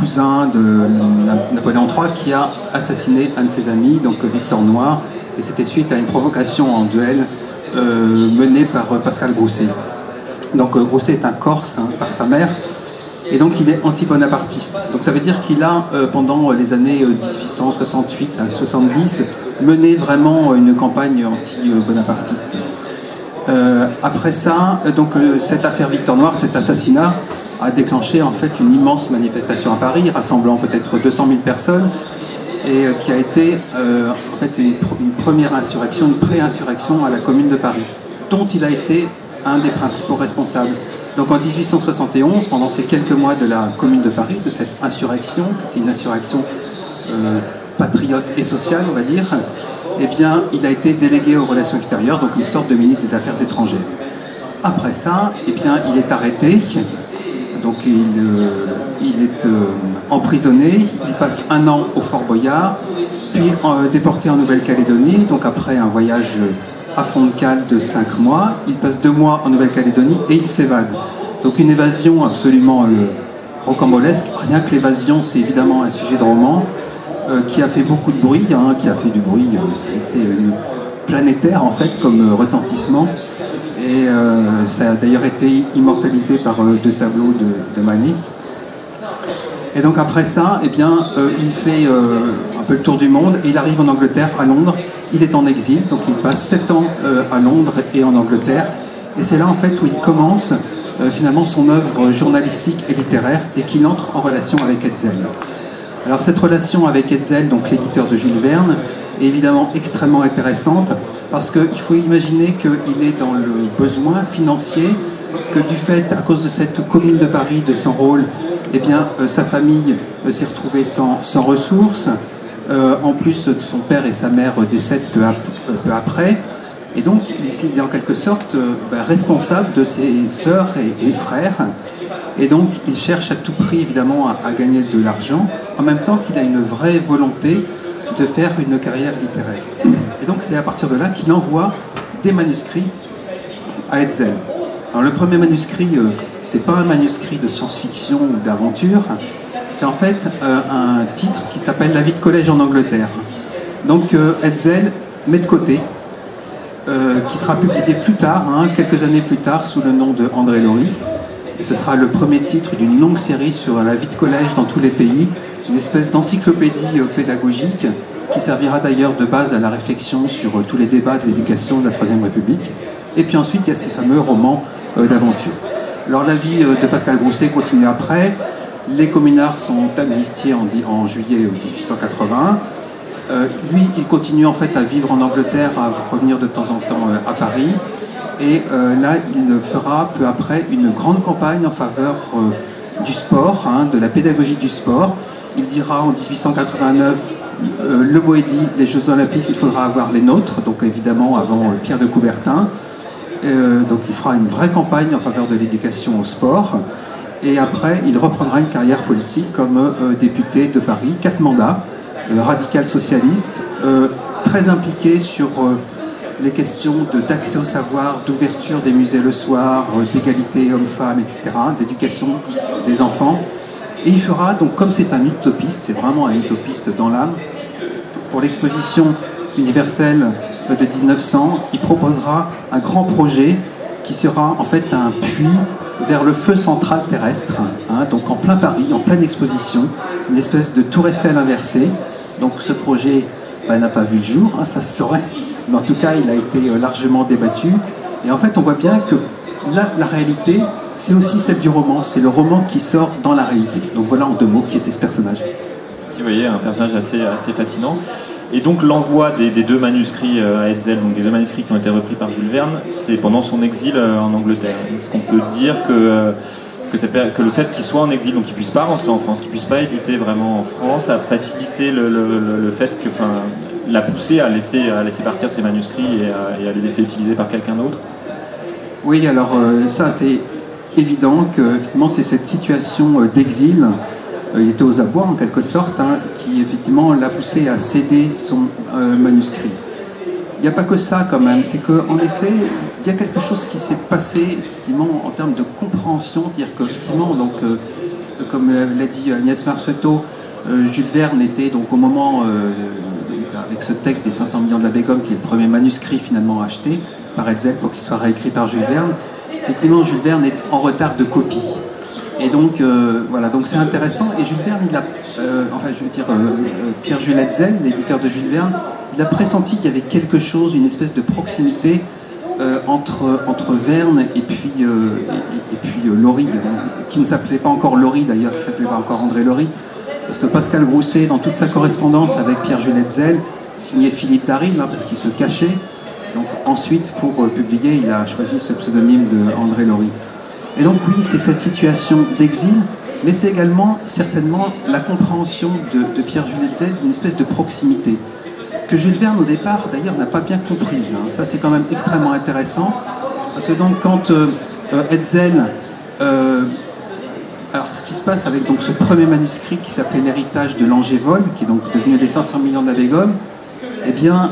cousin de Napoléon III qui a assassiné un de ses amis, donc Victor Noir, et c'était suite à une provocation en duel menée par Pascal Grousset. Donc Grousset est un Corse par sa mère, et donc il est anti-bonapartiste. Donc ça veut dire qu'il a, pendant les années 1868 à 70, mené vraiment une campagne anti-bonapartiste. Après ça, donc cette affaire Victor Noir, cet assassinat, a déclenché en fait une immense manifestation à Paris, rassemblant peut-être 200 000 personnes, et qui a été en fait une première insurrection, une pré-insurrection à la Commune de Paris, dont il a été un des principaux responsables. Donc en 1871, pendant ces quelques mois de la Commune de Paris, de cette insurrection, qui est une insurrection patriote et sociale, on va dire, eh bien, il a été délégué aux relations extérieures, donc une sorte de ministre des Affaires étrangères. Après ça, eh bien, il est arrêté, donc il est emprisonné, il passe 1 an au Fort Boyard, puis déporté en Nouvelle-Calédonie, donc après un voyage à fond de cale de 5 mois, il passe 2 mois en Nouvelle-Calédonie et il s'évade. Donc une évasion absolument rocambolesque, rien que l'évasion c'est évidemment un sujet de roman, qui a fait beaucoup de bruit, qui a fait du bruit, ça a été planétaire en fait comme retentissement, et ça a d'ailleurs été immortalisé par 2 tableaux de Manet. Et donc après ça, eh bien, il fait un peu le tour du monde et il arrive en Angleterre, à Londres. Il est en exil, donc il passe 7 ans à Londres et en Angleterre. Et c'est là en fait où il commence finalement son œuvre journalistique et littéraire et qu'il entre en relation avec Hetzel. Alors cette relation avec Hetzel, donc l'éditeur de Jules Verne, est évidemment extrêmement intéressante parce qu'il faut imaginer qu'il est dans le besoin financier, que du fait, à cause de cette Commune de Paris, de son rôle, eh bien, sa famille s'est retrouvée sans ressources. En plus, son père et sa mère décèdent peu après. Et donc, il est en quelque sorte responsable de ses sœurs et frères. Et donc, il cherche à tout prix, évidemment, à gagner de l'argent, en même temps qu'il a une vraie volonté de faire une carrière littéraire. Et donc, c'est à partir de là qu'il envoie des manuscrits à Hetzel. Alors, le premier manuscrit, c'est pas un manuscrit de science-fiction ou d'aventure, c'est en fait un titre qui s'appelle « La vie de collège en Angleterre ». Donc, Hetzel met de côté, qui sera publié plus tard, quelques années plus tard, sous le nom de André Laurie. Et ce sera le premier titre d'une longue série sur la vie de collège dans tous les pays, une espèce d'encyclopédie pédagogique qui servira d'ailleurs de base à la réflexion sur tous les débats de l'éducation de la Troisième République. Et puis ensuite, il y a ces fameux romans d'aventure. Alors la vie de Pascal Grousset continue après. Les communards sont amnistiés en juillet 1881. Lui, il continue en fait à vivre en Angleterre, à revenir de temps en temps à Paris. Et là, il fera peu après une grande campagne en faveur du sport, de la pédagogie du sport. Il dira en 1889, le mot est dit, les Jeux Olympiques, il faudra avoir les nôtres, donc évidemment avant Pierre de Coubertin. Donc il fera une vraie campagne en faveur de l'éducation au sport. Et après, il reprendra une carrière politique comme député de Paris, 4 mandats, radical socialiste, très impliqué sur les questions d'accès au savoir, d'ouverture des musées le soir, d'égalité homme-femme, etc., d'éducation des enfants. Et il fera, donc comme c'est un utopiste, c'est vraiment un utopiste dans l'âme, pour l'exposition universelle de 1900, il proposera un grand projet qui sera en fait un puits vers le feu central terrestre, donc en plein Paris, en pleine exposition, une espèce de tour Eiffel inversée. Donc ce projet n'a pas vu le jour, ça se saurait, mais en tout cas il a été largement débattu. Et en fait on voit bien que là, la réalité, c'est aussi celle du roman, c'est le roman qui sort dans la réalité. Donc voilà en 2 mots qui était ce personnage. Vous voyez, un personnage assez fascinant. Et donc l'envoi des 2 manuscrits à Hetzel, donc des 2 manuscrits qui ont été repris par Jules Verne, c'est pendant son exil en Angleterre. Est-ce qu'on peut dire que le fait qu'il soit en exil, donc qu'il ne puisse pas rentrer en France, qu'il ne puisse pas éditer vraiment en France, a facilité le fait que, l'a poussé à laisser partir ses manuscrits et à les laisser utiliser par quelqu'un d'autre? Oui, alors ça c'est évident que effectivement c'est cette situation d'exil. Il était aux abois en quelque sorte, qui effectivement l'a poussé à céder son manuscrit. Il n'y a pas que ça quand même, c'est qu'en effet, il y a quelque chose qui s'est passé effectivement en termes de compréhension, c'est-à-dire que effectivement, donc, comme l'a dit Agnès Marceau, Jules Verne était donc au moment, avec ce texte des 500 millions de la Begum, qui est le premier manuscrit finalement acheté par Hetzel pour qu'il soit réécrit par Jules Verne, effectivement Jules Verne est en retard de copie. Et donc, voilà, donc c'est intéressant. Et Jules Verne, Pierre-Jules Hetzel, l'éditeur de Jules Verne, il a pressenti qu'il y avait quelque chose, une espèce de proximité entre Verne et puis Laurie, qui ne s'appelait pas encore Laurie d'ailleurs, qui ne s'appelait pas encore André Laurie, parce que Pascal Grousset, dans toute sa correspondance avec Pierre-Jules Hetzel, signait Philippe Darry, parce qu'il se cachait. Donc ensuite, pour publier, il a choisi ce pseudonyme de André Laurie. Et donc oui, c'est cette situation d'exil, mais c'est également certainement la compréhension de Pierre-Jules Hetzel d'une espèce de proximité, que Jules Verne au départ d'ailleurs n'a pas bien comprise. Ça c'est quand même extrêmement intéressant, parce que donc quand Hetzel... alors ce qui se passe avec donc, ce premier manuscrit qui s'appelait L'héritage de Langevol, qui est donc devenu les 500 millions de la Begum, eh bien...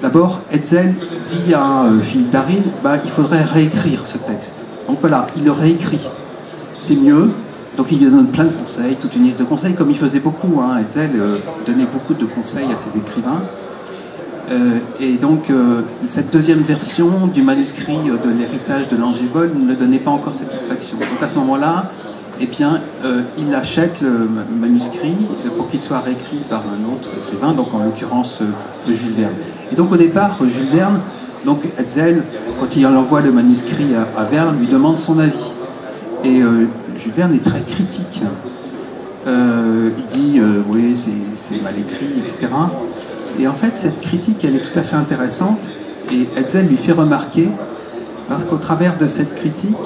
d'abord, Hetzel dit à Philippe Darry, il faudrait réécrire ce texte. Donc voilà, il le réécrit. C'est mieux. Donc il lui donne plein de conseils, toute une liste de conseils, comme il faisait beaucoup. Hetzel donnait beaucoup de conseils à ses écrivains. Et donc, cette deuxième version du manuscrit de l'héritage de Langevol ne donnait pas encore satisfaction. Donc à ce moment-là, eh bien, il achète le manuscrit pour qu'il soit réécrit par un autre écrivain, donc en l'occurrence Jules Verne. Et donc au départ, Jules Verne, donc Hetzel, quand il envoie le manuscrit à Verne, lui demande son avis. Et Jules Verne est très critique. Il dit oui, c'est mal écrit, etc. Et en fait, cette critique, elle est tout à fait intéressante. Et Hetzel lui fait remarquer, parce qu'au travers de cette critique,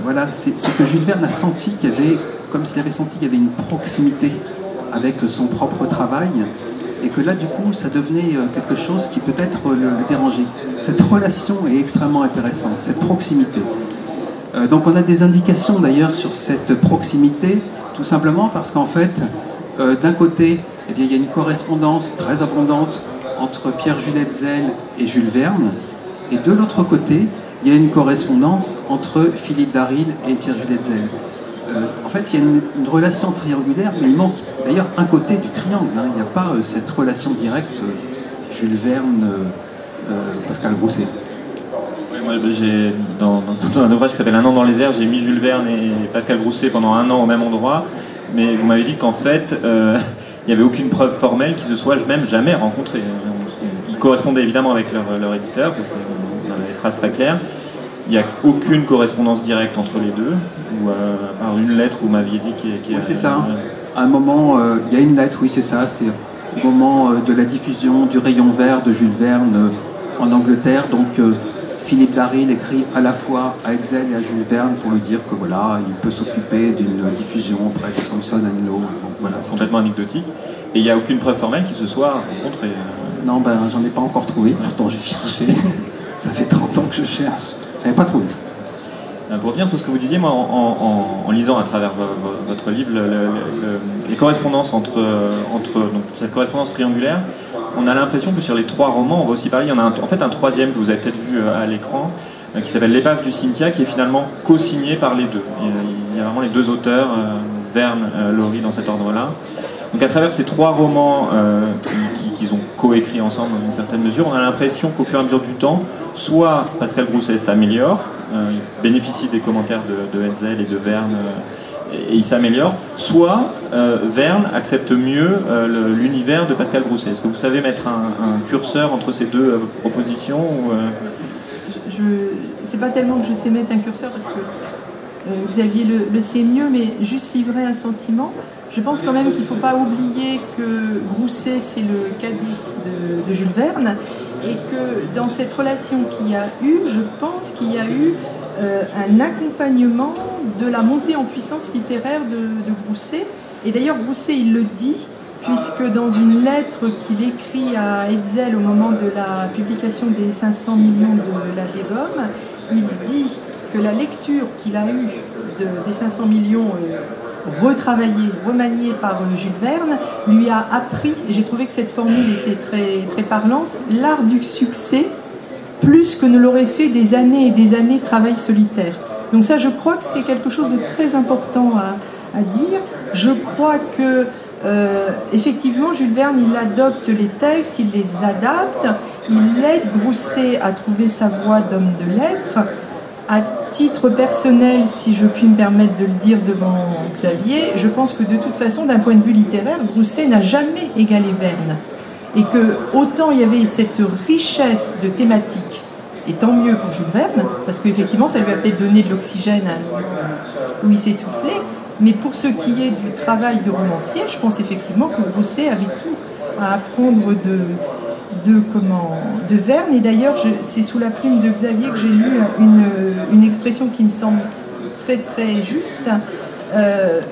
voilà, c'est ce que Jules Verne a senti qu'il y avait, comme s'il avait senti qu'il y avait une proximité avec son propre travail. Et que là, du coup, ça devenait quelque chose qui peut-être le dérangeait. Cette relation est extrêmement intéressante, cette proximité. Donc on a des indications d'ailleurs sur cette proximité, tout simplement parce qu'en fait, d'un côté, eh bien, il y a une correspondance très abondante entre Pierre-Jules Hetzel et Jules Verne, et de l'autre côté, il y a une correspondance entre Philippe Darry et Pierre-Jules Hetzel. En fait, il y a une relation triangulaire, mais il manque d'ailleurs un côté du triangle. Il n'y a pas cette relation directe Jules Verne, Pascal Grousset. Oui, moi, dans un ouvrage qui s'appelle Un an dans les airs, j'ai mis Jules Verne et Pascal Grousset pendant un an au même endroit, mais vous m'avez dit qu'en fait, il n'y avait aucune preuve formelle qu'ils se soient même jamais rencontrés. Ils correspondaient évidemment avec leur éditeur, parce qu'on avait des traces très claires. Il n'y a aucune correspondance directe entre les deux, ou par une lettre, vous m'aviez dit qui oui, c'est ça. À un moment, il y a une lettre, oui, c'est ça. C'était au moment de la diffusion du Rayon Vert de Jules Verne en Angleterre. Donc, Philippe Darry écrit à la fois à Hetzel et à Jules Verne pour lui dire que voilà, il peut s'occuper d'une diffusion auprès de Samson & Lowe. Voilà, complètement anecdotique. Et il n'y a aucune preuve formelle qu'ils se soient rencontrés. Non, j'en ai pas encore trouvé. Ouais. Pourtant, j'ai cherché. Ça fait 30 ans que je cherche. Je n'avais pas trouvé. Pour revenir sur ce que vous disiez, moi, en lisant à travers votre livre les correspondances entre donc, cette correspondance triangulaire, on a l'impression que sur les trois romans, on va aussi parler, il y en a en fait un troisième que vous avez peut-être vu à l'écran, qui s'appelle L'épave du Cynthia, qui est finalement co-signé par les deux. Il y a vraiment les deux auteurs, Verne, Laurie, dans cet ordre-là. Donc à travers ces trois romans qu'ils ont coécrits ensemble dans une certaine mesure, on a l'impression qu'au fur et à mesure du temps, soit Pascal Grousset s'améliore, il bénéficie des commentaires de Hetzel et de Verne, et il s'améliore, soit Verne accepte mieux l'univers de Pascal Grousset. Est-ce que vous savez mettre un curseur entre ces deux propositions ou, C'est pas tellement que je sais mettre un curseur, parce que Xavier le sait mieux, mais juste livrer un sentiment. Je pense quand même qu'il ne faut pas oublier que Grousset, c'est le cadet de Jules Verne, et que dans cette relation qu'il y a eu, je pense qu'il y a eu un accompagnement de la montée en puissance littéraire de Grousset. Et d'ailleurs, Grousset, il le dit, puisque dans une lettre qu'il écrit à Hetzel au moment de la publication des 500 millions de la Begum, il dit que la lecture qu'il a eue des 500 millions retravaillée, remaniée par Jules Verne, lui a appris, et j'ai trouvé que cette formule était très, très parlante, l'art du succès, plus que ne l'aurait fait des années et des années de travail solitaire. Donc ça, je crois que c'est quelque chose de très important à dire. Je crois que effectivement, Jules Verne, il adopte les textes, il les adapte, il aide Grousset à trouver sa voie d'homme de lettres. À titre personnel, si je puis me permettre de le dire devant Xavier, je pense que de toute façon, d'un point de vue littéraire, Grousset n'a jamais égalé Verne. Et que autant il y avait cette richesse de thématiques, et tant mieux pour Jules Verne, parce qu'effectivement, ça lui a peut-être donné de l'oxygène à un moment où il s'est soufflé. Mais pour ce qui est du travail de romancier, je pense effectivement que Grousset avait tout à apprendre de Verne. Et d'ailleurs, c'est sous la plume de Xavier que j'ai lu une expression qui me semble très très juste.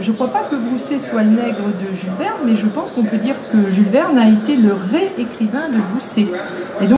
Je ne crois pas que Grousset soit le nègre de Jules Verne, mais je pense qu'on peut dire que Jules Verne a été le réécrivain de Grousset. Et donc,